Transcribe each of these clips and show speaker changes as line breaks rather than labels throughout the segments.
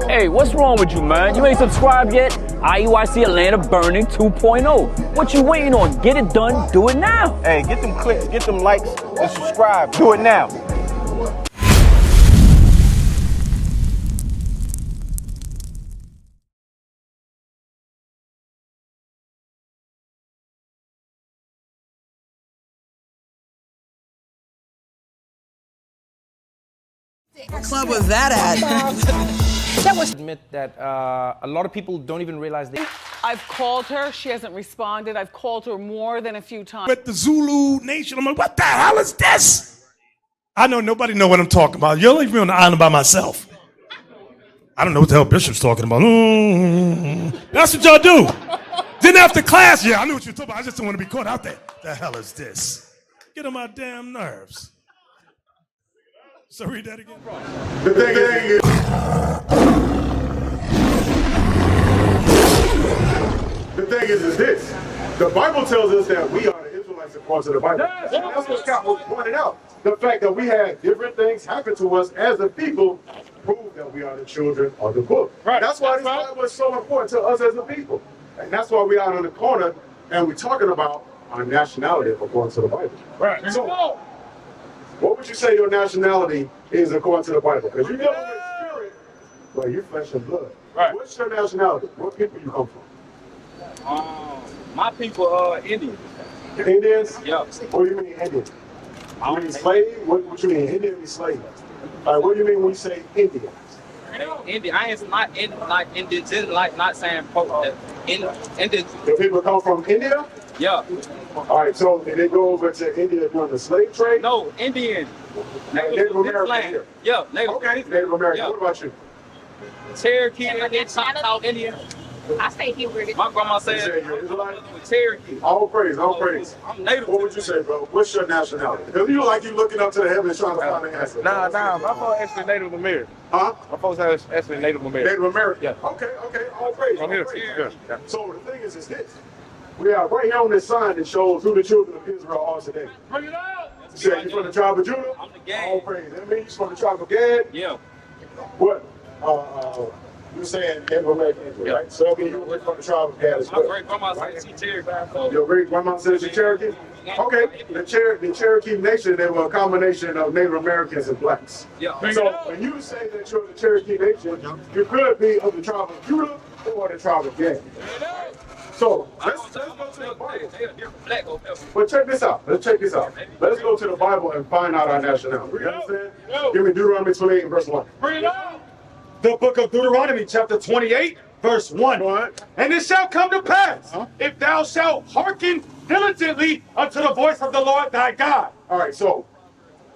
Hey, what's wrong with you, man? You ain't subscribed yet? IUIC Atlanta Burning 2.0. What you waiting on? Get it done. Do it now.
Hey, get them clicks, get them likes, and subscribe. Do it now.
What club was that at?
That was admit that a lot of people don't even realize they.
I've called her. She hasn't responded. I've called her more than a few times.
With the Zulu Nation, I'm like, what the hell is this? I know nobody know what I'm talking about. You'll leave me on the island by myself. I don't know what the hell Bishop's talking about. That's what y'all do. Then after class, yeah, I knew what you were talking about. I just don't want to be caught out there. The hell is this? Get on my damn nerves. So read that again.
The thing is, this. The Bible tells us that we are the Israelites according to the Bible. That's what Scott was pointing out. The fact that we had different things happen to us as a people prove that we are the children of the book. Right. That's why this Bible is so important to us as a people. And that's why we out on the corner and we're talking about our nationality according to the Bible. Right. So, what would you say your nationality is according to the Bible? Because you know with spirit, but you're flesh and blood. Right. What's your nationality? What people you come from?
My people are Indians.
Indians?
Yeah.
What do you mean Indian? You mean slave? What you mean? Indian means slave. What do you mean when you say Indian?
Indian. I ain't not in like indigenous, like not saying Indian.
The people come from India?
Yeah.
All right, so did they go over to India during the slave trade?
No, Indian.
Native American.
Yeah, Native.
Okay, Native American.
Yeah.
What about you?
Cherokee, South Indian.
I say Hebrew.
My grandma said
you're Israelite?
Cherokee.
All praise, all praise.
I'm Native.
What would you say, bro? What's your nationality? Because you like you looking up to the heavens trying to find the answer.
Nah, my folks actually Native American.
Huh?
My folks are actually Native American.
Native American?
Yeah.
Okay, all praise.
I'm here.
Praise.
Yeah.
So the thing is this. We have right here on this sign that shows who the children of Israel are today.
Bring it out.
You say you're from the tribe of Judah?
I'm the Gad.
All praise. That means you're from the tribe of Gad?
Yeah.
What? You're saying Native American, right? So okay, you're from the tribe of Gad as well.
My great grandma said she Cherokee.
Your great grandma said she Cherokee? Okay, the Cherokee Nation, they were a combination of Native Americans and blacks.
Yeah.
So when you say that you're the Cherokee Nation, you could be of the tribe of Judah or the tribe of Gad. So let's go to the Bible. But check this out. Let's go to the Bible and find out our nationality. You understand? Give me Deuteronomy 28 and verse 1.
Bring it out.
The book of Deuteronomy, chapter 28, verse 1. And it shall come to pass, if thou shalt hearken diligently unto the voice of the Lord thy God.
All right, so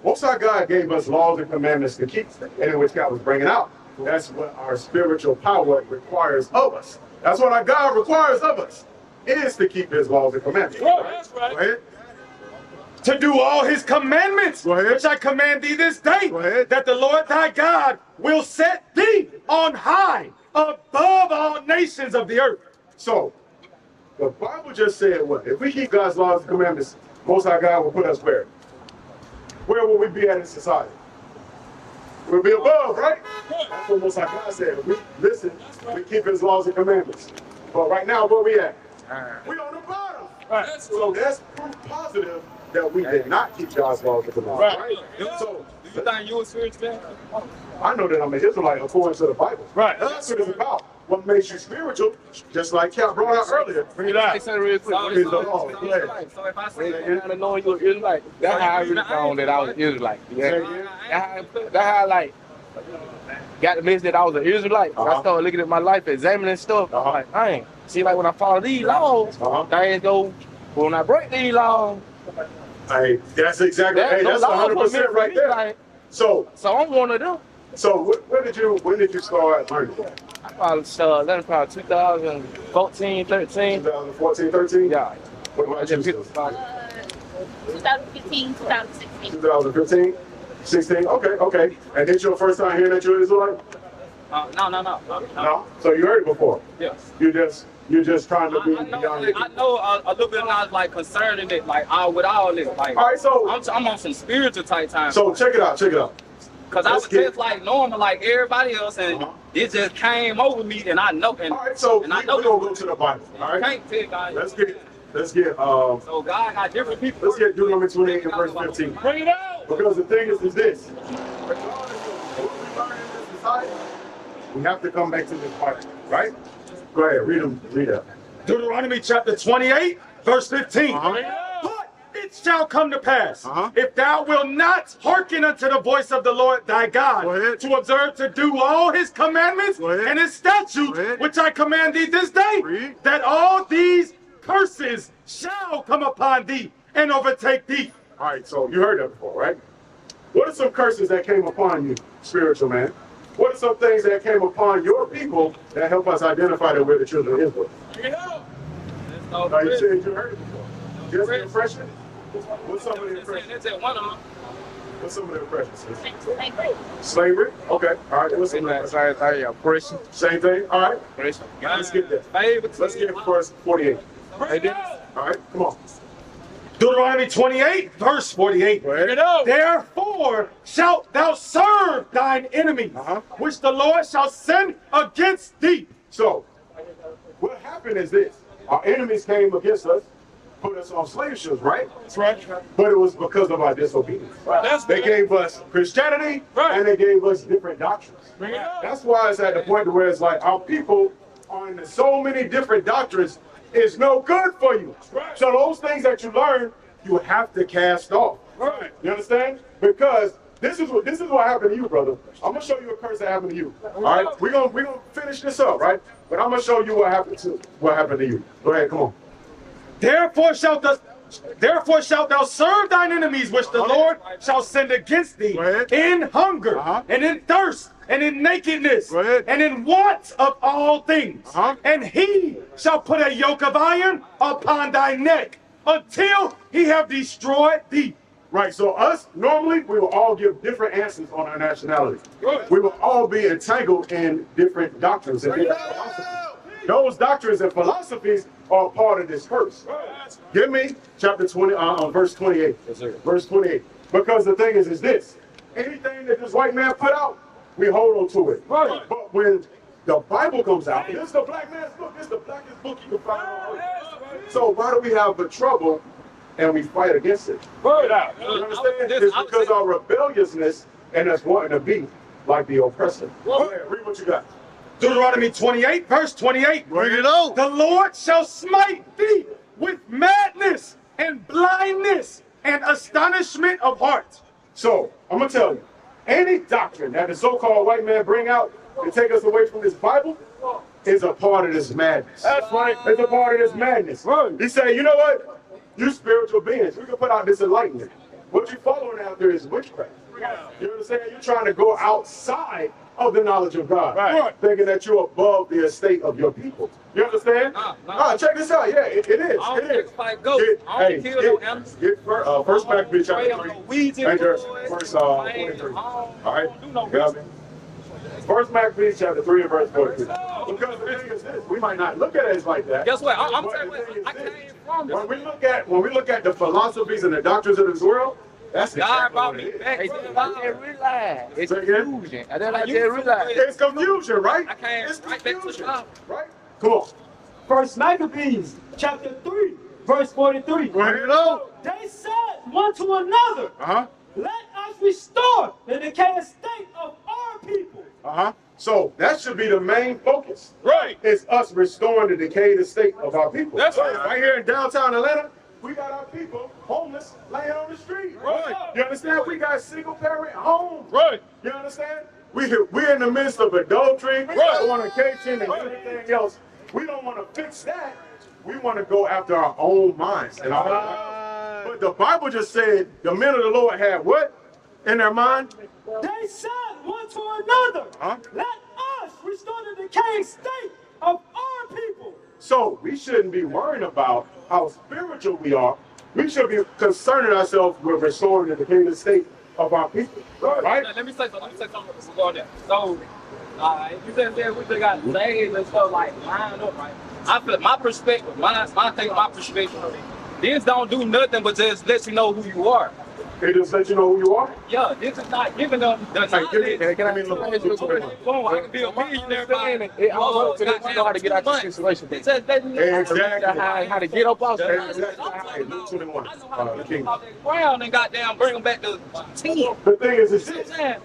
Most High God gave us laws and commandments to keep, and in which God was bringing out. That's what our spiritual power requires of us. That's what our God requires of us, is to keep his laws and commandments.
Right? That's right.
Go ahead.
To do all his commandments, which I command thee this day, that the Lord thy God will set thee on high above all nations of the earth.
So, the Bible just said what? If we keep God's laws and commandments, Most High God will put us where? Where will we be at in society? We'll be above, right? That's what Most High God said. We listen, we keep his laws and commandments. But right now, where we at? We on the bottom. Right. So that's proof positive that we did not keep God's laws and commandments. Right. So,
do you think you're a spiritual man?
I know that I'm an Israelite according to the Bible.
Right.
That's what it's about. What makes you spiritual, just like Cal brought out earlier.
Bring it out. Say real quick.
So if I say
I know you're an Israelite. That's how I really found that I was an Israelite. Yeah. That's how I like got the message that I was an Israelite. I started looking at my life, examining stuff. I'm like, dang. See, like when I follow these laws, things go. When I break these laws,
hey, that's exactly. Hey, that's 100% right there.
Like,
so
I'm one of them.
So when did you start learning?
I probably started learning probably 2014, 13.
2014, 13?
Yeah.
What about you?
2015, 2016.
2015, 16. Okay. And this your first time hearing that you're Israelite?
No.
So you heard it before?
Yes.
You're just trying to be.
I know a little bit not like concerned in it, like with all this. Like,
all right, so
I'm on some spiritual type time.
So check it out.
Cause I was just like normal, like everybody else, and it just came over me, and I know. And,
all right, so
and I know
we're gonna go to the Bible. All right.
Can't tell God.
Let's get.
So God got different people.
Let's get Deuteronomy 28 and verse 15.
Bring it out.
Because the thing is this. Regardless of what we learn in this society, we have to come back to this Bible, right? Go ahead, read it.
Deuteronomy chapter 28, verse 15. But it shall come to pass, if thou wilt not hearken unto the voice of the Lord thy God, to observe to do all his commandments and his statutes, which I command thee this day, that all these curses shall come upon thee and overtake thee.
All right, so you heard that before, right? What are some curses that came upon you, spiritual man? What are some things that came upon your people that help us identify that we're the children of Israel? Now, you said you heard it before. Just the impression? What's some of the impressions? What's some of the impressions? Slavery? Okay. All right. What's some of the oppression? Same thing? All right. Let's get that. Let's get verse 48. All right. Come on.
Deuteronomy 28, verse 48. Therefore shalt thou serve thine enemies, which the Lord shall send against thee.
So, what happened is this. Our enemies came against us, put us on slave ships, right?
That's right.
But it was because of our disobedience. They gave us Christianity, and they gave us different doctrines. That's why it's at the point where it's like our people are in so many different doctrines, it's no good for you. So those things that you learn, you have to cast off. You understand? Because this is what happened to you, brother. I'm gonna show you a curse that happened to you. All right, we're gonna finish this up, right? But I'm gonna show you what happened to you. Go ahead, come on.
Therefore shalt thou serve thine enemies, which the Lord shall send against thee, in hunger and in thirst and in nakedness and in want of all things. And he shall put a yoke of iron upon thy neck until he have destroyed thee.
Right, so us, normally, we will all give different answers on our nationality. We will all be entangled in different doctrines and different philosophies. Those doctrines and philosophies are part of this curse. Give me chapter 20, verse 28. Verse 28. Because the thing is this. Anything that this white man put out, we hold on to it. But when the Bible comes out, this is the black man's book. This is the blackest book you can find on earth. So why do we have the trouble and we fight against it? You understand? It's because our rebelliousness and us wanting to be like the oppressor. Go ahead, read what you got.
Deuteronomy 28, verse 28. The Lord shall smite thee with madness and blindness and astonishment of heart.
So, I'm going to tell you, any doctrine that the so-called white man bring out to take us away from this Bible is a part of this madness. That's right. It's a part of this madness. He said, you know what? You spiritual beings, we can put out this enlightenment. What you're following after is witchcraft. You understand? You're trying to go outside of the knowledge of God, thinking that you're above the estate of your people. You understand? Check this out. Yeah, it is. It is. Get First Maccabees chapter 3, and verse 43. All right? You know what I mean? First Maccabees chapter 3 and verse 43. Because the thing is this, we might not look at it as like that.
Guess what? I'm telling you, I came from
when we look at the philosophies and the doctrines of this world, that's
God
exactly
brought
what
me
it is.
back.
It's confusion. I didn't realize.
It's confusion, right?
I came
It's
right back to
confusion,
God.
right? Come on.
First Maccabees, chapter 3, verse 43. They said one to another, let us restore the decayed state of our people.
So that should be the main focus. Right. It's us restoring the decayed state of our people. That's right. Right here in downtown Atlanta, we got our people homeless laying on the street. Right. You understand? We got single parent homes. Right. You understand? We're in the midst of adultery, fornication, and everything else. We don't want to fix that. We want to go after our own minds and our own. But the Bible just said the men of the Lord had what in their mind?
They said one to another, let us restore the decayed state of our people.
So we shouldn't be worrying about how spiritual we are. We should be concerning ourselves with restoring the decayed state of our people. Right?
Let me say something. Go there. So, you said we just got slaves and stuff like lined up, right? I feel my perspective, my perspective. This don't do nothing but just let you know who you are.
They just let you know who you are?
Yeah, this is not giving them the knowledge.
Can I mean, look,
I can be a millionaire by
it also to let you know how to get out your situation.
Exactly.
How to get up off
Hey, Luke 21.
I know how to get off that ground and goddamn bring them back to 10.
The thing is, it's
You know what I'm
this.
saying?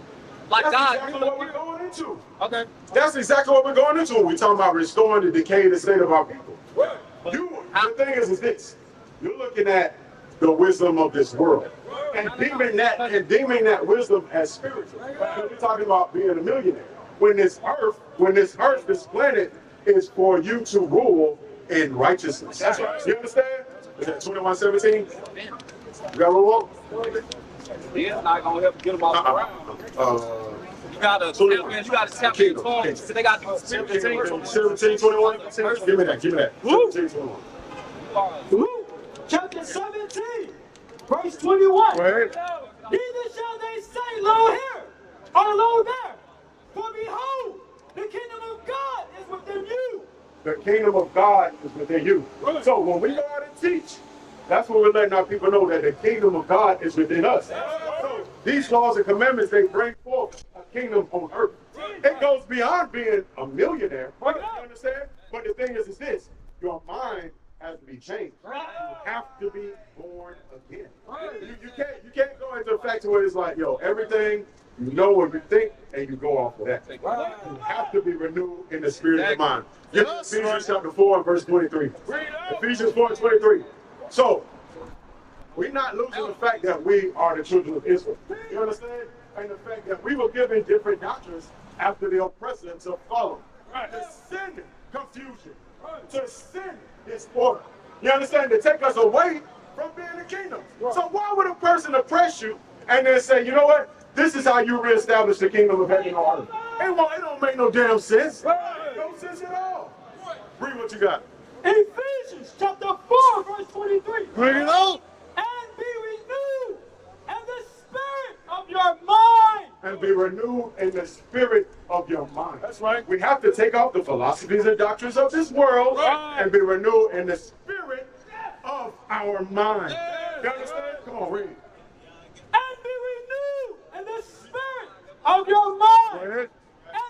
Like
That's
God,
exactly what we're going into.
okay.
That's exactly what we're going into. We're talking about restoring the decayed state of our people. The thing is this. You're looking at the wisdom of this world and deeming that wisdom as spiritual. We're talking about being a millionaire. When this earth, this planet is for you to rule in righteousness. That's right. You understand? Is that 21:17? You got a little
It's not gonna help get them off the ground. You gotta tap into them. So they got
17, 21. Give me that. 17, 21.
Chapter 17, verse 21. Neither shall they say, lo here, or lo there. For behold, the kingdom of God is within you.
The kingdom of God is within you. So when we go out and teach, that's what we're letting our people know, that the kingdom of God is within us. So these laws and commandments, they bring forth a kingdom on earth. It goes beyond being a millionaire. You understand? But the thing is this. Your mind has to be changed. You have to be born again. You can't go into a factor where it's like, yo, everything you know what you think and you go off of that. You have to be renewed in the spirit of the mind. Ephesians chapter 4 and verse 23. Ephesians 4 and 23. So, we're not losing the fact that we are the children of Israel. You understand? And the fact that we were given different doctrines after the oppressors of follow. To send confusion. To send disorder. You understand? To take us away from being the kingdom. So why would a person oppress you and then say, you know what? This is how you reestablish the kingdom of heaven on earth. It don't make no damn sense. No sense at all. Read what you got.
Ephesians chapter 4, verse 23.
Bring it on.
And be renewed in the spirit of your mind.
And be renewed in the spirit of your mind. That's right. We have to take off the philosophies and doctrines of this world and be renewed in the spirit of our mind. You understand? Come on, read.
And be renewed in the spirit of your mind. And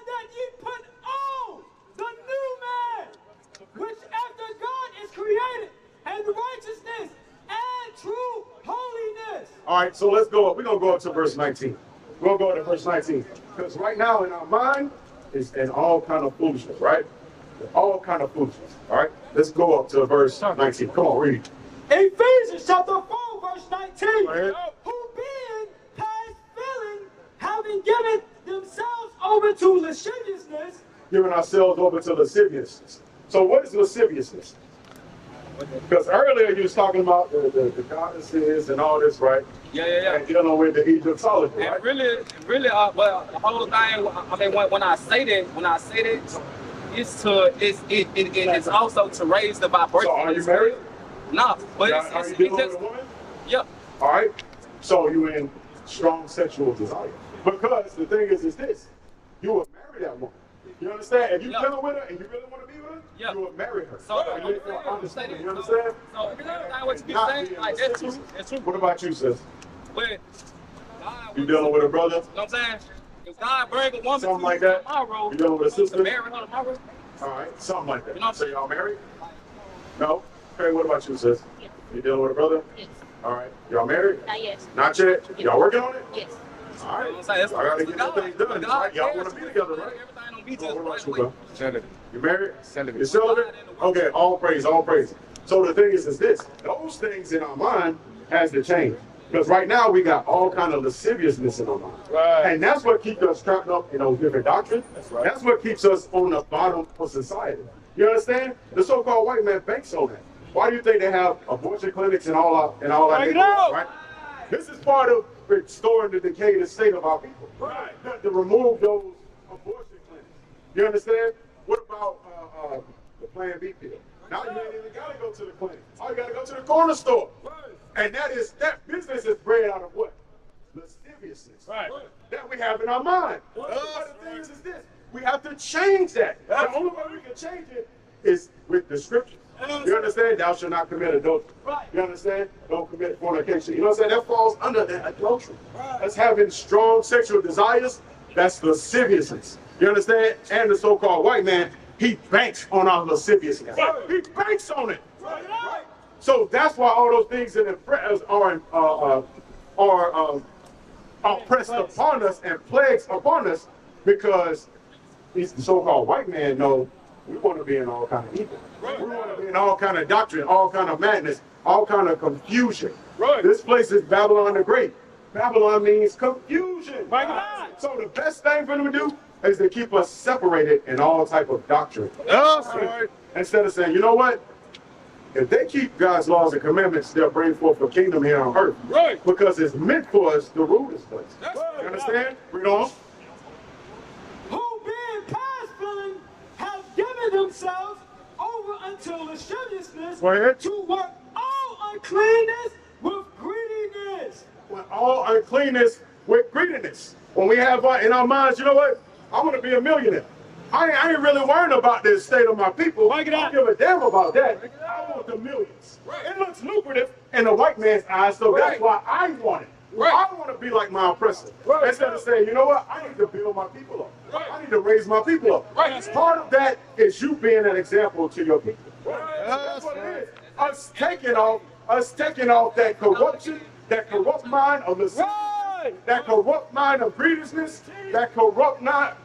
that ye put on the new man, which after God is created in righteousness and true holiness.
All right, so let's go up. We're going to go up to verse 19. We're going to go to verse 19. Because right now in our mind is in all kind of foolishness, right? All kind of foolishness. All right, let's go up to verse 19. Come on, read.
Ephesians chapter 4, verse 19. Who being past feeling, having given themselves over to lasciviousness.
Giving ourselves over to lasciviousness. So what is lasciviousness? Because earlier you was talking about the goddesses and all this, right?
Yeah.
And dealing with the Egyptology, right?
And really, well, the whole thing. I mean, when I say that, it's also to raise the vibration.
So are you married?
No, but
are you dealing with a woman?
Yep.
All right. So you in strong sexual desire. Because the thing is this: you will marry that woman. You understand? If you're dealing with her and you really want to be with her, you will marry her.
So
you understand? You understand?
So everything what you be saying, like that's true. That's true.
What about you, sis?
But
You dealing with a brother?
You know what I'm saying? If God bring a woman
Something like that?
tomorrow,
You dealing with a sister?
to marry her tomorrow.
All right, something like that.
You know what I'm
So y'all married? No? Okay, what about you, sis? You dealing with a brother?
Yes.
All right. Y'all married?
Not yet.
Not yet? Y'all working on it?
Yes.
All right.
You know what I'm saying?
I gotta get
God.
things done. Right? Y'all want to be together, right?
Everything don't be
What
just
about you,
right
bro?
Celibate.
You married?
Celibate.
You celibate? Okay, all praise, all praise. So the thing is this. Those things in our mind has to change. Because right now we got all kind of lasciviousness in our mind.
Right.
And that's what keeps us trapped up in those different doctrines. That's right. That's what keeps us on the bottom of society. You understand? The so-called white man banks on that. Why do you think they have abortion clinics and all that? Right? This is part of restoring the decayed state of our people. Right. To remove those abortion clinics. You understand? What about the Plan B pill? Now you ain't even gotta go to the clinic. All you gotta go to the corner store. Right. And that business is bred out of what? Lasciviousness. Right. That we have in our mind. But the thing is this. We have to change that. The only way we can change it is with the scriptures. You understand? Thou shalt not commit adultery. You understand? Don't commit fornication. You know what I'm saying? That falls under that adultery. That's having strong sexual desires. That's lasciviousness. You understand? And the so-called white man, he banks on our lasciviousness. He banks on it. So that's why all those things that are pressed upon us and plagues upon us, because these so-called white men know we want to be in all kind of evil. We want to be in all kind of doctrine, all kind of madness, all kind of confusion. This place is Babylon the Great. Babylon means confusion. So the best thing for them to do is to keep us separated in all type of doctrine. Instead of saying, you know what? If they keep God's laws and commandments, they'll bring forth a kingdom here on earth. Because it's meant for us to rule this place. You understand? Read on.
Who being past feeling have given themselves over unto lasciviousness to work all uncleanness with greediness.
All uncleanness with greediness. When we have in our minds, you know what? I want to be a millionaire. I ain't really worrying about the state of my people. I don't give a damn about that. I want the millions. It looks lucrative in the white man's eyes, so that's why I want it. I want to be like my oppressor. Instead of saying, you know what? I need to build my people up. I need to raise my people up. Part of that is you being an example to your people. That's what it is. Us taking off that corruption, that corrupt mind of the that corrupt mind of grievousness, that corrupt mind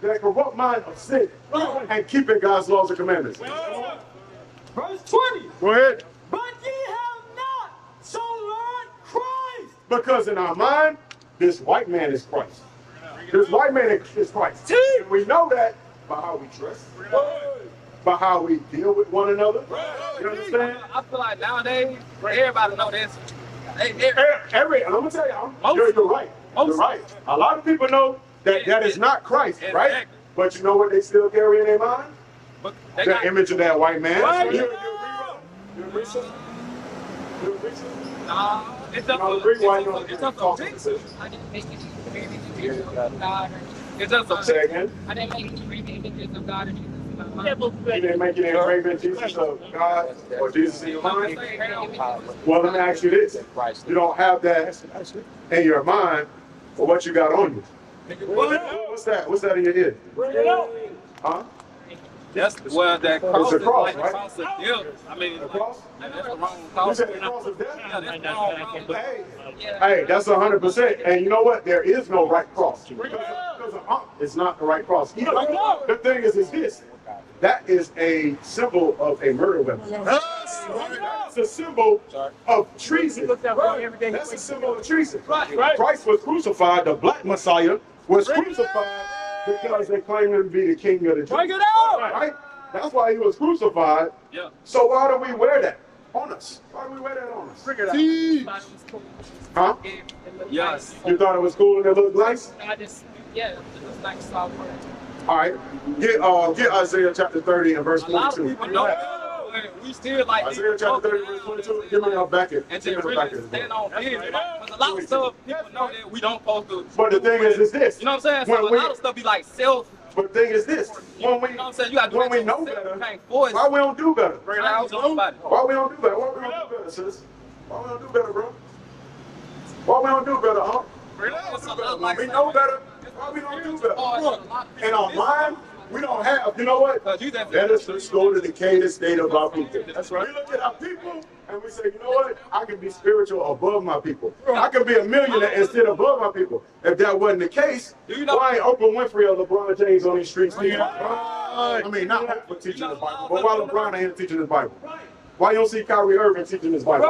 of sin, and keeping God's laws and commandments.
Verse 20.
Go ahead.
But ye have not so learned Christ.
Because in our mind, this white man is Christ. This white man is Christ. And we know that by how we dress, by how we deal with one another. You understand?
I feel like nowadays, everybody know this.
I'm gonna tell you, you're right. You're right. A lot of people know that that is not Christ, right? But you know what they still carry in their mind? The image of that white man. You agree, sir? You agree, sir?
It's up to
Say again.
I didn't make any great images of God and Jesus.
You didn't make any engraving Jesus of God or Jesus in your mind? Well, let me ask you this. You don't have that in your mind, but what you got on you? What's that? What's that in your head? Huh?
That's well, that cross
is cross,
like
right?
the cross of death. I mean,
the cross?
That's the wrong
You
cross.
said the cross of death?
Yeah, that's the wrong cross.
Hey, that's 100%. And you know what? There is no right cross. Because it's not the right cross. The thing is this. That is a symbol of a murder weapon. That's a symbol of treason. That's a symbol of treason. Christ was crucified. The black Messiah was crucified because they claimed him to be the king of the Jews. Right? That's why he was crucified. So why do we wear that on us? Why do we wear that on us? Bring it out. Huh?
Yes.
You thought it was cool and it looked nice?
Yeah, it was like software.
All right, get Isaiah chapter 30 and verse 22.
A lot of people know. We still like
Isaiah chapter 30 verse 22. Give me your back
and they really stand on business. Because a lot of stuff people know that we don't supposed to.
But the thing is this.
You know what I'm saying? So a lot of stuff be like self.
But the thing is this. When we,
you know what I'm saying? You got to do
when we know better, why we don't do better? Why we don't do better? Why we don't do better, sis? Why we don't do better, bro? Why we don't do better, huh? We know better. Why we don't do better? In our mind, we don't have, you know what? Let us restore the decayed state of our people. That's right. We look at our people and we say, you know what? I can be spiritual above my people. I can be a millionaire and sit above my people. If that wasn't the case, why ain't Oprah Winfrey or LeBron James on these streets teaching? I mean, not Oprah teaching the Bible, but why LeBron ain't here teaching his Bible? Why you don't see Kyrie Irving teaching his Bible?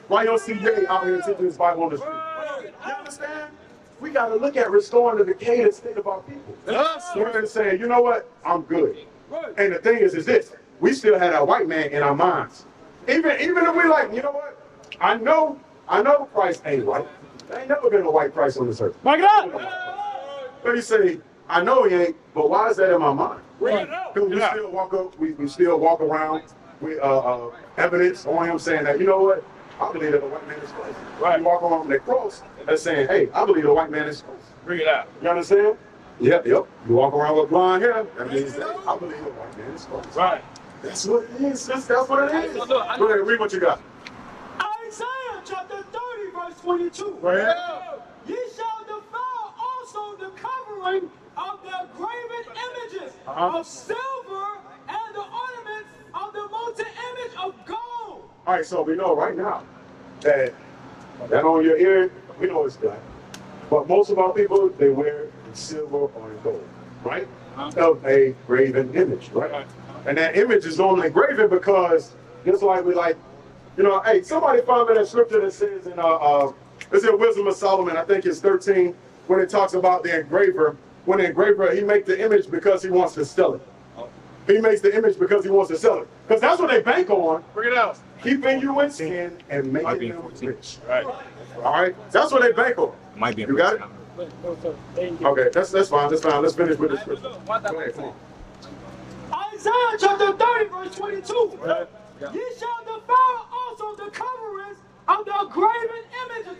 Why you don't see Ye out here teaching his Bible on the street? You understand? We got to look at restoring the decayed state of our people. We're saying, you know what? I'm good. And the thing is this. We still had a white man in our minds. Even if we like, you know what? I know Christ ain't white. There ain't never been a white Christ on this earth. Back it up! But you say, I know he ain't, but why is that in my mind? Because we still walk up, we still walk around with evidence on him saying that, you know what? I believe that the white man is Christ. Right. You walk around with that cross and saying, hey, I believe the white man is Christ. Bring it out. You understand? Yep. You walk around with blonde hair, that means that I believe the white man is Christ. Right. That's what it is. That's what it is.
So look, I
Go
know.
ahead, read what you got.
Isaiah chapter 30, verse 22.
Go ahead.
Ye shall defile also the covering of the graven images of silver and the ornaments of the molten image of gold.
All right, so we know right now that on your ear, we know it's black. But most of our people, they wear in silver or in gold, right? Of a graven image, right? And that image is only graven because just like we like, you know, hey, somebody found me that scripture that says in it's in Wisdom of Solomon, I think it's 13, when it talks about the engraver. When the engraver, he makes the image because he wants to sell it. He makes the image because he wants to sell it. Because that's what they bank on. Bring it out. Keeping you in sin and making them rich. Right. All right? That's what they bank on.
Might be.
You got it? Okay, that's fine. That's fine. Let's finish with the scripture. Go ahead, come on.
Isaiah chapter 30, verse 22. Ye shall defile also the coverings of the graven images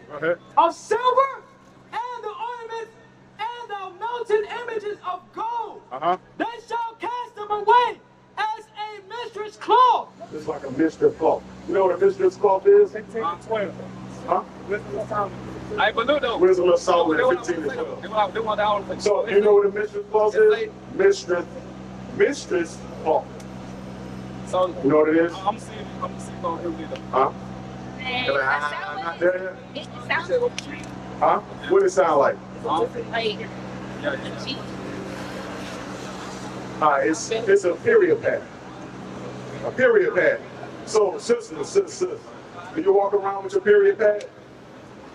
of silver and the ornaments and the melted images of gold. They shall cast them away as a mistress cloth.
It's like a mistress cloth. You know what a mistress cloth is?
15 and 12.
Huh?
I but look though.
Wisdom of Solomon 15 and 12. So you know what a mistress cloth is? Mistress cloth.
So
you know what it is?
I'm seeing on here.
Huh? Huh? What does it sound like? It's a period pattern. A period pad. So, sisters, do you walk around with your period pad?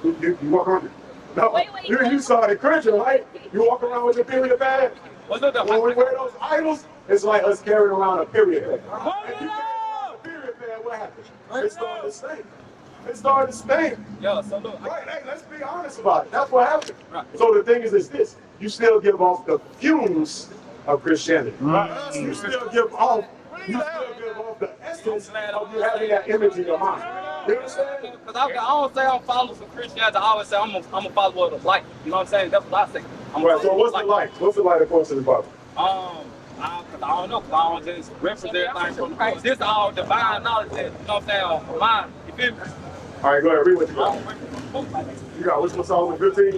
You walk around? No, you started crunching, right? You walk around with your period pad? When we wear those idols, it's like us carrying around a period pad. If you carry around a period pad, what happens? It started to stink. It started to stink.
Yeah, so look.
Right, hey, let's be honest about it. That's what happened. Right. So the thing is this. You still give off the fumes of Christianity. Right? You still give off the essence of you having that image in your mind. You understand?
Because I don't say I'm following some Christianity. I always say I'm a follower of the light. You know what I'm saying? That's what I say.
Right, so what's the light? What's the light according to the Bible?
I don't know, because I don't just reference everything from the this all divine knowledge, you know what I'm saying, on mine. You feel me?
All right, go ahead, read what you got. You got Wisdom of Solomon 15?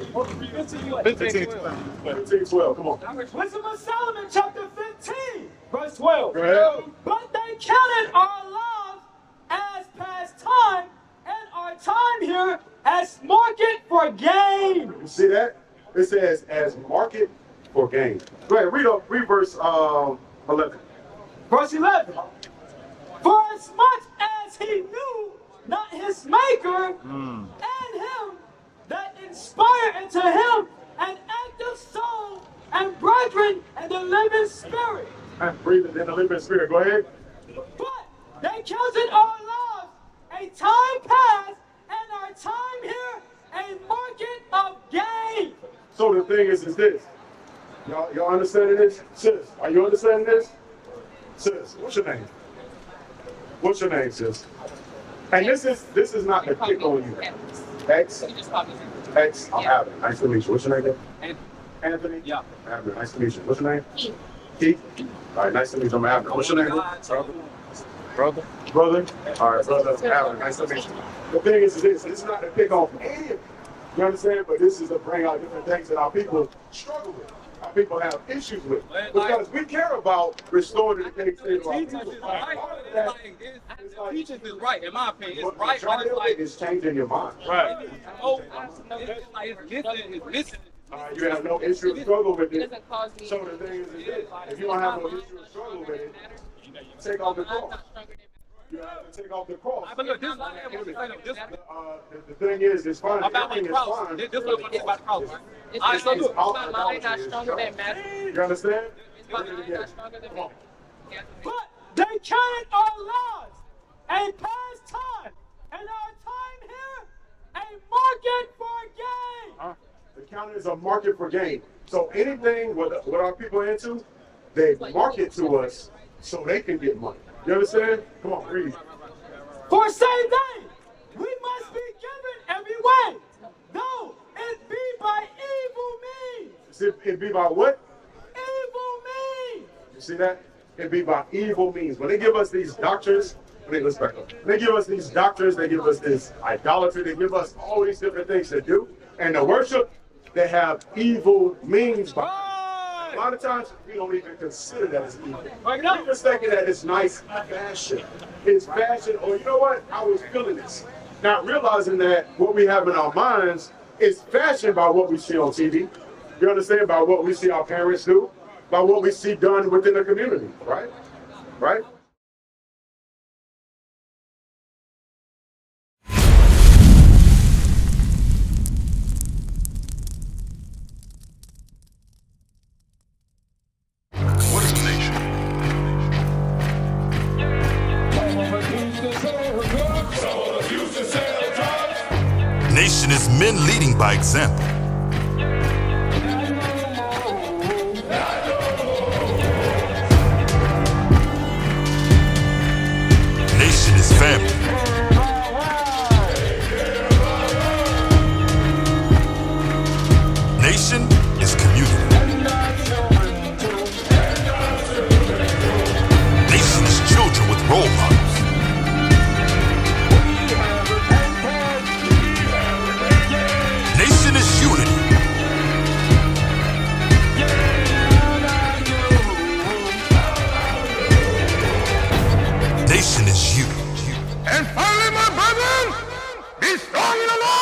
15, 12, come on.
Wisdom of Solomon chapter 15, verse 12.
Go ahead.
But they counted our lives as past time and our time here as market for gain.
You see that? It says as market for gain. Go ahead, read verse 11.
Verse 11. For as much as he knew not his maker and him that inspired into him an active soul and brethren and the living spirit.
And breathing in the living spirit. Go ahead.
But they counted our lives a time past and our time here a market of gain.
So the thing is this. Y'all understanding this? Sis, are you understanding this? Sis, what's your name? What's your name, sis? And this is not to pick on you. X? X, I'm Abner. Nice to meet you. What's your name again? Anthony? Yeah. Abner, nice to meet you. What's your name? Keith. All right, nice to meet you. I'm Abner. What's your name? Brother? Brother? All right, brother. Abner, nice to meet you. The thing is this is not to pick on any of you. You understand? But this is to bring out different things that our people struggle with. Our people have issues with. Because we care about restoring the things that our people.
The teachers is right, in my opinion. It's right,
but it's like it's changing your mind. Right.
It's missing.
You have no issue or struggle with it. So the thing is this. If you don't have no issue or struggle with it, take off the cross. You have to take off the cross.
But look, this
the thing is, it's fine.
About the cross. This is what it's about the cross. All right, so look.
Mind not stronger than matter.
You understand?
Mind not stronger than matter.
But they counted our lives a past time and our time here a market for gain.
The counter is a market for gain. So anything what our people are into, they market to us so they can get money. You understand? Come on, read.
For say they, we must be given every way, though it be by evil means.
It be by what?
Evil means.
You see that? can be by evil means. When they give us these doctrines, they give us these doctrines, they give us this idolatry, they give us all these different things to do. And the worship, they have evil means. A lot of times, we don't even consider that as evil. We're just thinking that it's nice fashion. It's fashion, or you know what? I was feeling this. Not realizing that what we have in our minds is fashioned by what we see on TV. You understand? By what we see our parents do, by what we see done within the community, right? Right?
What is a nation? Nation is men leading by example. Nation is family. Nation is community. Nation is children with role models. Nation is unity. Nation is you.
And finally, my brethren, be strong in the Lord.